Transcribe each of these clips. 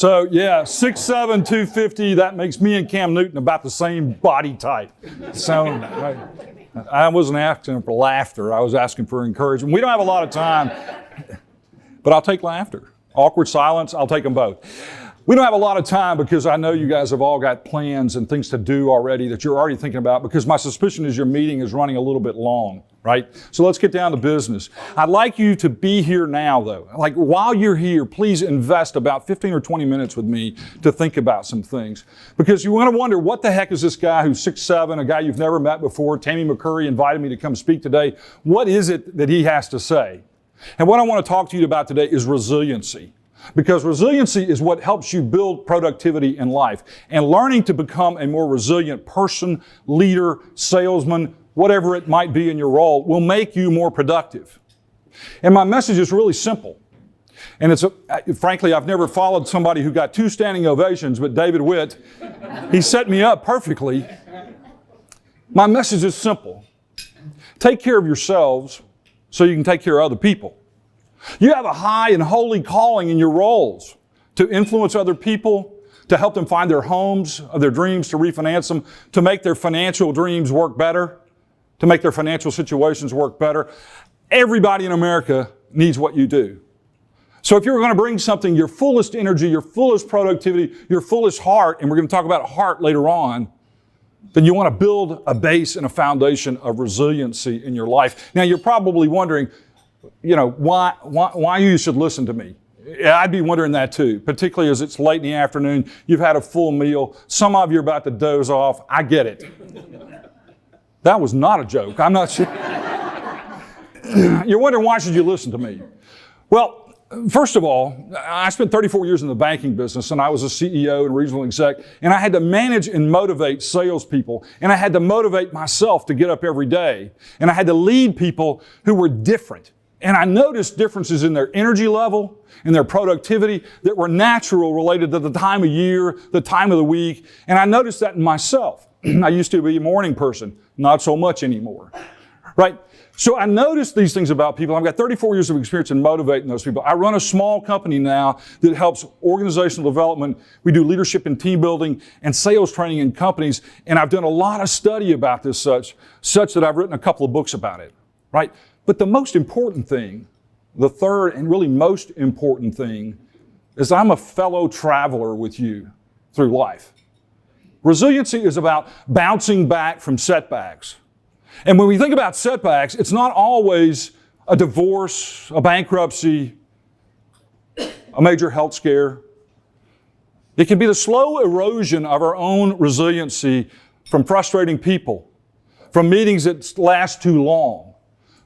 So yeah, 6'7", 250, that makes me and Cam Newton about the same body type. So I wasn't asking for laughter, I was asking for encouragement. We don't have a lot of time, but I'll take laughter. Awkward silence, I'll take them both. We don't have a lot of time because I know you guys have all got plans and things to do already that you're already thinking about, because my suspicion is your meeting is running a little bit long, right? So let's get down to business. I'd like you to be here now though. Like while you're here, please invest about 15 or 20 minutes with me to think about some things. Because you want to wonder, what the heck is this guy who's 6'7", a guy you've never met before, Tammy McCurry invited me to come speak today. What is it that he has to say? And what I want to talk to you about today is resiliency. Because resiliency is what helps you build productivity in life. And learning to become a more resilient person, leader, salesman, whatever it might be in your role, will make you more productive. And my message is really simple. And frankly, I've never followed somebody who got 2 standing ovations, but David Witt, he set me up perfectly. My message is simple. Take care of yourselves so you can take care of other people. You have a high and holy calling in your roles to influence other people, to help them find their homes of their dreams, to refinance them, to make their financial dreams work better, to make their financial situations work better. Everybody in America needs what you do. So if you're going to bring something, your fullest energy, your fullest productivity, your fullest heart, and we're going to talk about heart later on, then you want to build a base and a foundation of resiliency in your life. Now you're probably wondering, why you should listen to me. I'd be wondering that too, particularly as it's late in the afternoon. You've had a full meal. Some of you are about to doze off. I get it. That was not a joke. I'm not sure. You're wondering, why should you listen to me? Well, first of all, I spent 34 years in the banking business, and I was a CEO and regional exec, and I had to manage and motivate salespeople, and I had to motivate myself to get up every day, and I had to lead people who were different. And I noticed differences in their energy level, in their productivity that were natural, related to the time of year, the time of the week. And I noticed that in myself. I used to be a morning person, not so much anymore, right? So I noticed these things about people. I've got 34 years of experience in motivating those people. I run a small company now that helps organizational development. We do leadership and team building and sales training in companies. And I've done a lot of study about this such that I've written a couple of books about it, right? But the most important thing, the third and really most important thing, is I'm a fellow traveler with you through life. Resiliency is about bouncing back from setbacks. And when we think about setbacks, it's not always a divorce, a bankruptcy, a major health scare. It can be the slow erosion of our own resiliency from frustrating people, from meetings that last too long,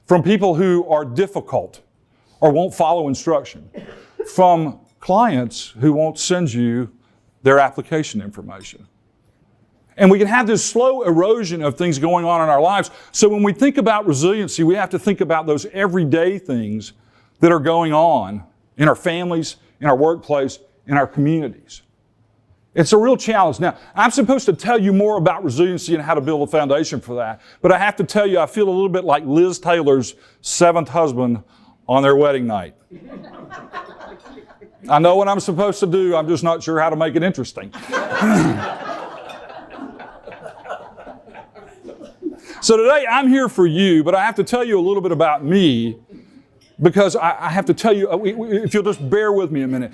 from people who are difficult or won't follow instruction, from clients who won't send you their application information. And we can have this slow erosion of things going on in our lives. So when we think about resiliency, we have to think about those everyday things that are going on in our families, in our workplace, in our communities. It's a real challenge. Now, I'm supposed to tell you more about resiliency and how to build a foundation for that. But I have to tell you, I feel a little bit like Liz Taylor's 7th husband on their wedding night. I know what I'm supposed to do. I'm just not sure how to make it interesting. So today, I'm here for you, but I have to tell you a little bit about me, because I have to tell you, if you'll just bear with me a minute.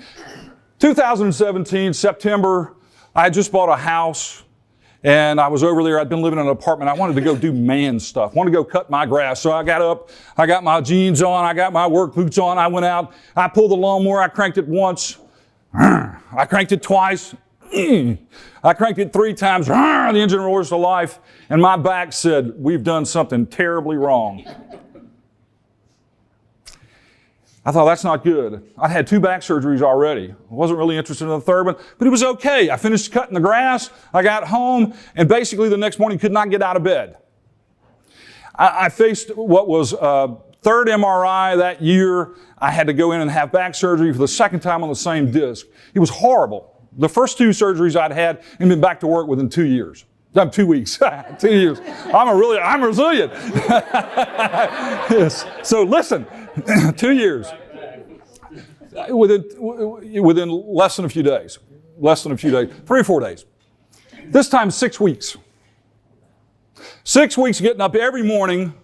2017, September, I had just bought a house, and I was over there. I'd been living in an apartment. I wanted to go do man stuff. I wanted to go cut my grass. So I got up, I got my jeans on, I got my work boots on, I went out, I pulled the lawnmower, I cranked it once, I cranked it twice, I cranked it 3 times, the engine roars to life, and my back said, we've done something terribly wrong. I thought, that's not good. I had 2 back surgeries already. I wasn't really interested in the third one, but it was okay. I finished cutting the grass, I got home, and basically the next morning could not get out of bed. I faced what was third MRI that year. I had to go in and have back surgery for the second time on the same disc. It was horrible. The first 2 surgeries I'd had and been back to work within 2 years. 2 weeks, 2 years. I'm resilient. Yes. So listen, 2 years. Within less than a few days. 3 or 4 days. This time 6 weeks. 6 weeks getting up every morning,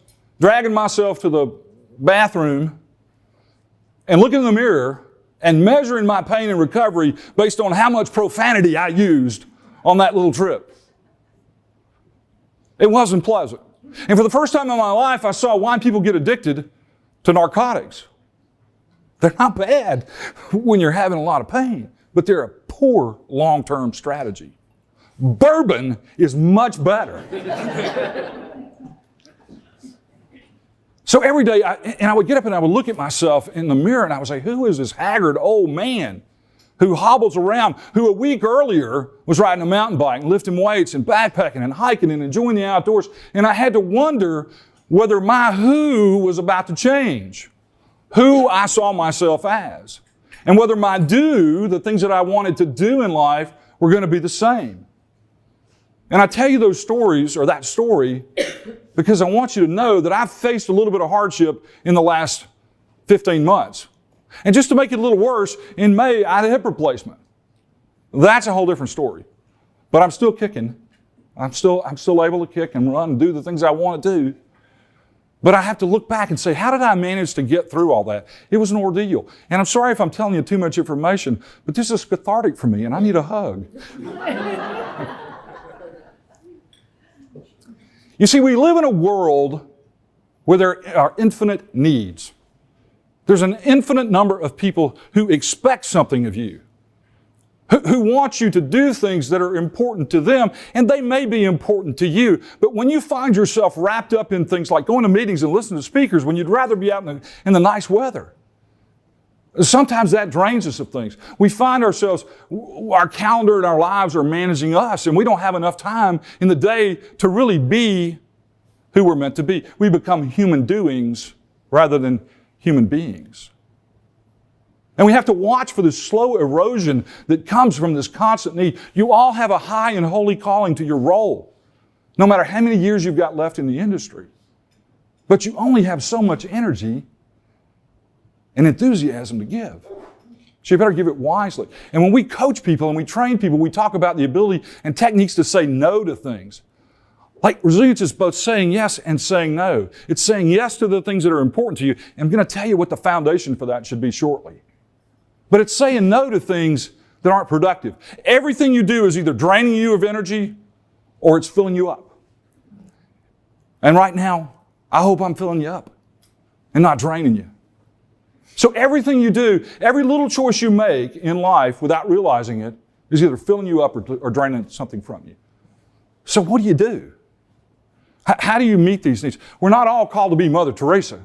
dragging myself to the bathroom and looking in the mirror and measuring my pain and recovery based on how much profanity I used on that little trip. It wasn't pleasant. And for the first time in my life, I saw why people get addicted to narcotics. They're not bad when you're having a lot of pain, but they're a poor long-term strategy. Bourbon is much better. So every day, I would get up and I would look at myself in the mirror and I would say, who is this haggard old man who hobbles around, who a week earlier was riding a mountain bike and lifting weights and backpacking and hiking and enjoying the outdoors? And I had to wonder whether my who was about to change, who I saw myself as, and whether my do, the things that I wanted to do in life, were going to be the same. And I tell you those stories, or that story, because I want you to know that I've faced a little bit of hardship in the last 15 months. And just to make it a little worse, in May, I had a hip replacement. That's a whole different story. But I'm still kicking. I'm still able to kick and run and do the things I want to do. But I have to look back and say, how did I manage to get through all that? It was an ordeal. And I'm sorry if I'm telling you too much information, but this is cathartic for me and I need a hug. You see, we live in a world where there are infinite needs. There's an infinite number of people who expect something of you, who want you to do things that are important to them, and they may be important to you. But when you find yourself wrapped up in things like going to meetings and listening to speakers when you'd rather be out in the nice weather, sometimes that drains us of things. We find ourselves, our calendar and our lives are managing us, and we don't have enough time in the day to really be who we're meant to be. We become human doings rather than human beings. And we have to watch for the slow erosion that comes from this constant need. You all have a high and holy calling to your role, no matter how many years you've got left in the industry. But you only have so much energy and enthusiasm to give. So you better give it wisely. And when we coach people and we train people, we talk about the ability and techniques to say no to things. Like resilience is both saying yes and saying no. It's saying yes to the things that are important to you. And I'm going to tell you what the foundation for that should be shortly. But it's saying no to things that aren't productive. Everything you do is either draining you of energy or it's filling you up. And right now, I hope I'm filling you up and not draining you. So everything you do, every little choice you make in life without realizing it is either filling you up or draining something from you. So what do? How do you meet these needs? We're not all called to be Mother Teresa,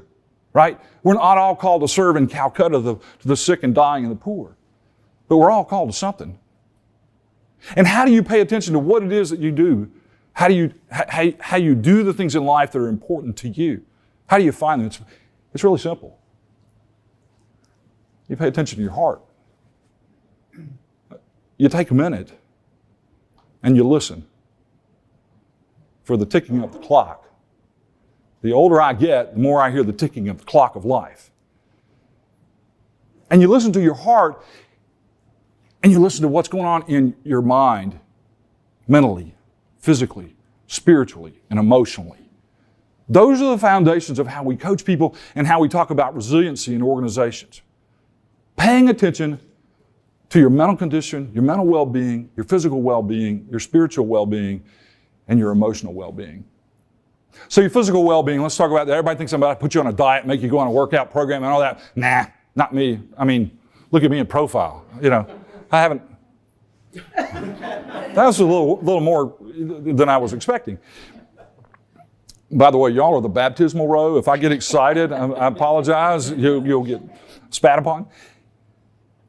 right? We're not all called to serve in Calcutta to the sick and dying and the poor. But we're all called to something. And how do you pay attention to what it is that you do? How you do the things in life that are important to you? How do you find them? It's really simple. You pay attention to your heart. You take a minute and you listen for the ticking of the clock. The older I get, the more I hear the ticking of the clock of life. And you listen to your heart and you listen to what's going on in your mind, mentally, physically, spiritually, and emotionally. Those are the foundations of how we coach people and how we talk about resiliency in organizations. Paying attention to your mental condition, your mental well-being, your physical well-being, your spiritual well-being, and your emotional well-being. So your physical well-being, let's talk about that. Everybody thinks I'm about to put you on a diet, make you go on a workout program and all that. Nah, not me. I mean, look at me in profile. I haven't. That was a little more than I was expecting. By the way, y'all are the baptismal row. If I get excited, I apologize. You'll get spat upon.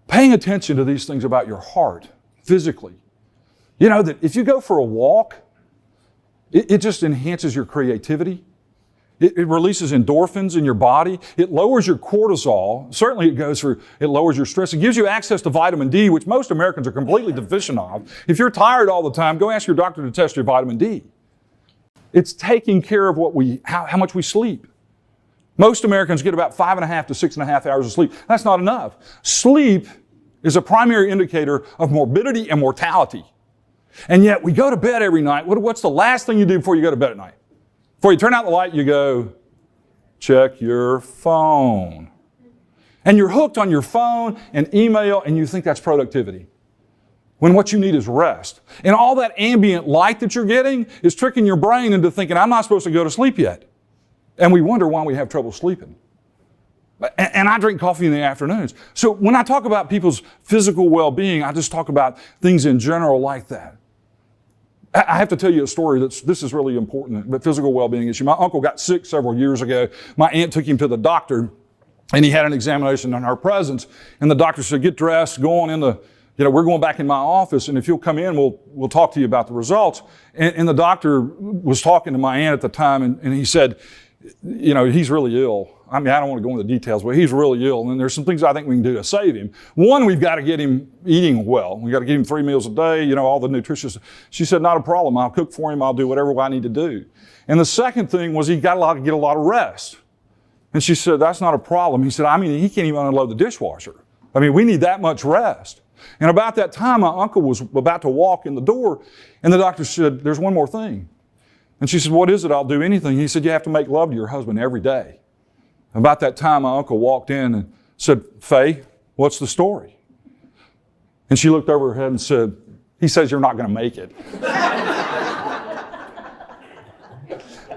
Paying attention to these things about your heart, physically. You know that if you go for a walk, it just enhances your creativity. It releases endorphins in your body. It lowers your cortisol. Certainly it lowers your stress. It gives you access to vitamin D, which most Americans are completely deficient of. If you're tired all the time, go ask your doctor to test your vitamin D. It's taking care of how much we sleep. Most Americans get about 5.5 to 6.5 hours of sleep. That's not enough. Sleep is a primary indicator of morbidity and mortality. And yet we go to bed every night. What's the last thing you do before you go to bed at night? Before you turn out the light, you go, check your phone. And you're hooked on your phone and email, and you think that's productivity. When what you need is rest. And all that ambient light that you're getting is tricking your brain into thinking, I'm not supposed to go to sleep yet. And we wonder why we have trouble sleeping. And I drink coffee in the afternoons. So when I talk about people's physical well-being, I just talk about things in general like that. I have to tell you a story this is really important, but physical well-being issue. My uncle got sick several years ago. My aunt took him to the doctor, and he had an examination in her presence. And the doctor said, get dressed, go on in the, we're going back in my office, and if you'll come in, we'll talk to you about the results. And the doctor was talking to my aunt at the time, and he said, he's really ill. I mean, I don't want to go into the details, but he's really ill, and there's some things I think we can do to save him. One, we've got to get him eating well. We've got to get him 3 meals a day, all the nutritious. She said, not a problem. I'll cook for him. I'll do whatever I need to do. And the second thing was he got to get a lot of rest. And she said, that's not a problem. He said, he can't even unload the dishwasher. We need that much rest. And about that time, my uncle was about to walk in the door, and the doctor said, there's one more thing. And she said, what is it? I'll do anything. He said, you have to make love to your husband every day. About that time, my uncle walked in and said, Faye, what's the story? And she looked over her head and said, he says you're not going to make it.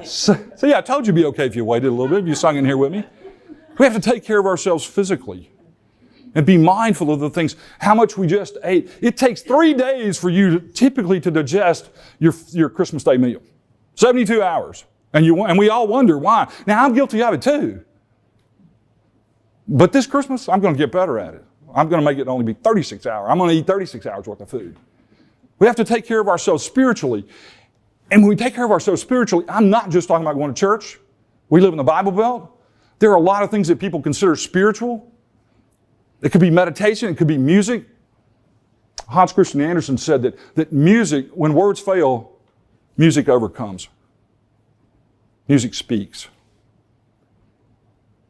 So yeah, I told you it'd be okay if you waited a little bit, if you sung in here with me. We have to take care of ourselves physically and be mindful of the things, how much we just ate. It takes 3 days for you typically to digest your Christmas Day meal. 72 hours. And we all wonder why. Now, I'm guilty of it too. But this Christmas, I'm going to get better at it. I'm going to make it only be 36 hours. I'm going to eat 36 hours worth of food. We have to take care of ourselves spiritually. And when we take care of ourselves spiritually, I'm not just talking about going to church. We live in the Bible Belt. There are a lot of things that people consider spiritual. It could be meditation. It could be music. Hans Christian Andersen said that music, when words fail, music overcomes. Music speaks.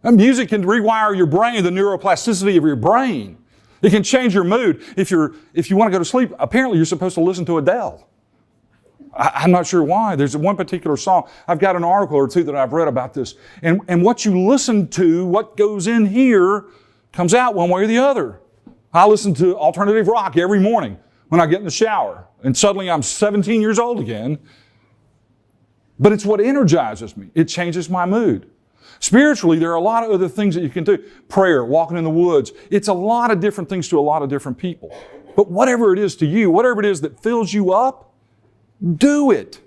And music can rewire your brain, the neuroplasticity of your brain. It can change your mood. If you want to go to sleep, apparently you're supposed to listen to Adele. I'm not sure why. There's one particular song. I've got an article or two that I've read about this. And what you listen to, what goes in here, comes out one way or the other. I listen to alternative rock every morning when I get in the shower. And suddenly I'm 17 years old again. But it's what energizes me. It changes my mood. Spiritually, there are a lot of other things that you can do. Prayer, walking in the woods. It's a lot of different things to a lot of different people. But whatever it is to you, whatever it is that fills you up, do it.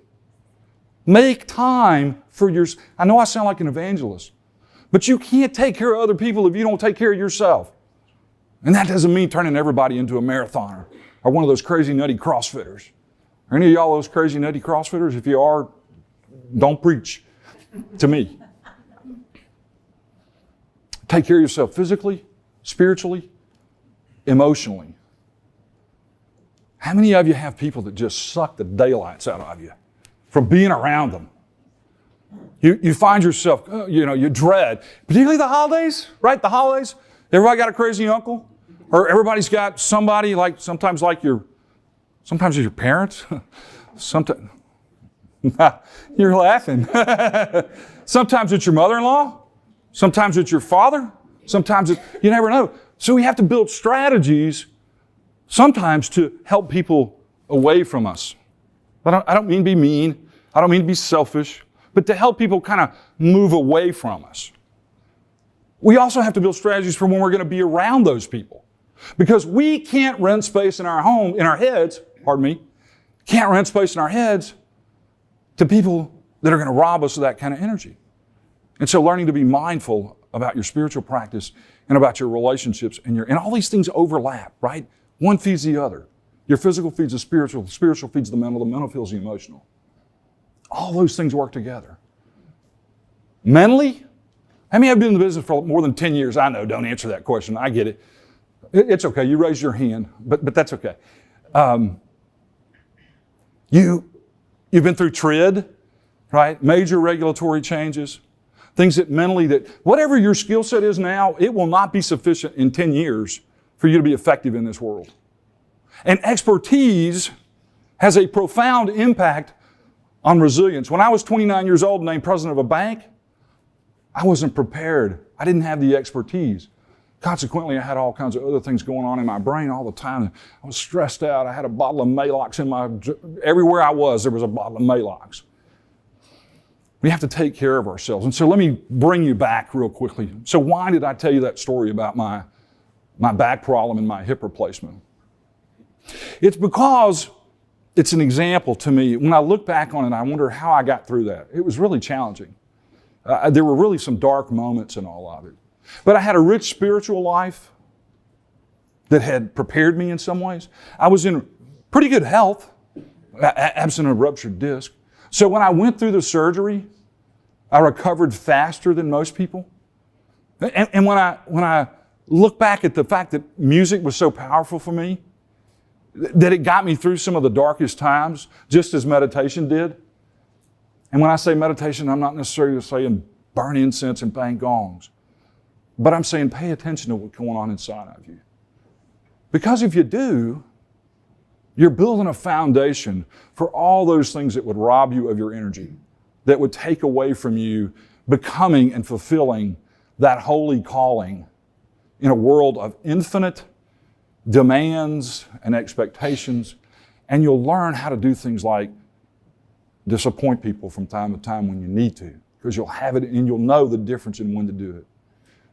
Make time for yours. I know I sound like an evangelist, but you can't take care of other people if you don't take care of yourself. And that doesn't mean turning everybody into a marathoner or one of those crazy nutty CrossFitters. Are any of y'all those crazy nutty CrossFitters? If you are, don't preach to me. Take care of yourself physically, spiritually, emotionally. How many of you have people that just suck the daylights out of you from being around them? You find yourself, you dread, particularly the holidays, right? The holidays. Everybody got a crazy uncle, or everybody's got somebody sometimes it's your parents. Sometimes you're laughing. Sometimes it's your mother-in-law. Sometimes it's your father. Sometimes you never know. So we have to build strategies sometimes to help people away from us. I don't mean to be mean. I don't mean to be selfish, but to help people kind of move away from us. We also have to build strategies for when we're going to be around those people. Because we can't rent space in our home, in our heads, can't rent space in our heads to people that are going to rob us of that kind of energy. And so learning to be mindful about your spiritual practice and about your relationships and all these things overlap, right? One feeds the other. Your physical feeds the spiritual feeds the mental feeds the emotional. All those things work together. Mentally, how many have been in the business for more than 10 years? I know, don't answer that question. I get it. It's okay. You raise your hand, but that's okay. You've been through TRID, right? Major regulatory changes. Things that mentally, that whatever your skill set is now, it will not be sufficient in 10 years for you to be effective in this world. And expertise has a profound impact on resilience. When I was 29 years old and named president of a bank, I wasn't prepared. I didn't have the expertise. Consequently, I had all kinds of other things going on in my brain all the time. I was stressed out. I had a bottle of Maalox everywhere I was, there was a bottle of Maalox. We have to take care of ourselves. And so let me bring you back real quickly. So why did I tell you that story about my back problem and my hip replacement? It's because it's an example to me. When I look back on it, I wonder how I got through that. It was really challenging. There were really some dark moments in all of it. But I had a rich spiritual life that had prepared me in some ways. I was in pretty good health, absent a ruptured disc. So when I went through the surgery, I recovered faster than most people. And when I look back at the fact that music was so powerful for me, that it got me through some of the darkest times, just as meditation did. And when I say meditation, I'm not necessarily saying burn incense and bang gongs, but I'm saying pay attention to what's going on inside of you. Because if you do, you're building a foundation for all those things that would rob you of your energy, that would take away from you becoming and fulfilling that holy calling in a world of infinite demands and expectations. And you'll learn how to do things like disappoint people from time to time when you need to, because you'll have it and you'll know the difference in when to do it.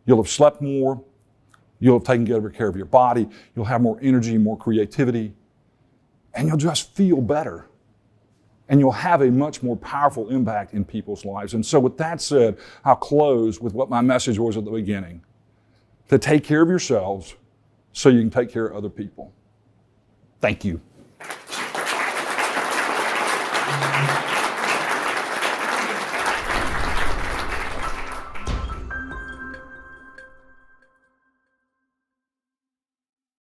You'll have slept more. You'll have taken care of your body. You'll have more energy, more creativity, and you'll just feel better. And you'll have a much more powerful impact in people's lives. And so with that said, I'll close with what my message was at the beginning: to take care of yourselves so you can take care of other people. Thank you.